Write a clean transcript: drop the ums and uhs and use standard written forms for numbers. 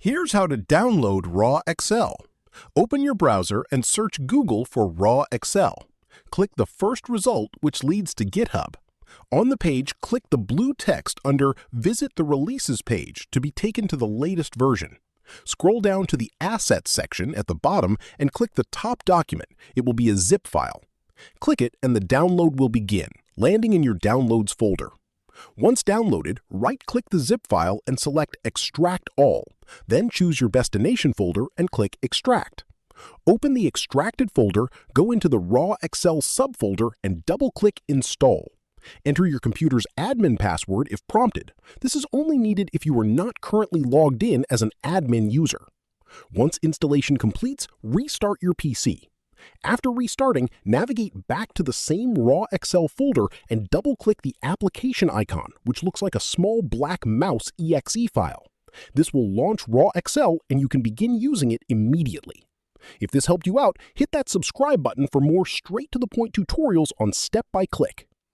Here's how to download raw Accel. Open your browser and search Google for raw Accel. Click the first result, which leads to GitHub. On the page, click the blue text under Visit the Releases page to be taken to the latest version. Scroll down to the Assets section at the bottom and click the top document. It will be a zip file. Click it and the download will begin, landing in your Downloads folder. Once downloaded, right-click the zip file and select Extract All. Then choose your destination folder and click Extract. Open the extracted folder, go into the Raw Accel subfolder and double-click Install. Enter your computer's admin password if prompted. This is only needed if you are not currently logged in as an admin user. Once installation completes, restart your PC. After restarting, navigate back to the same Raw Accel folder and double-click the application icon, which looks like a small black mouse exe file. This will launch Raw Accel and you can begin using it immediately. If this helped you out, hit that subscribe button for more straight-to-the-point tutorials on step-by-click.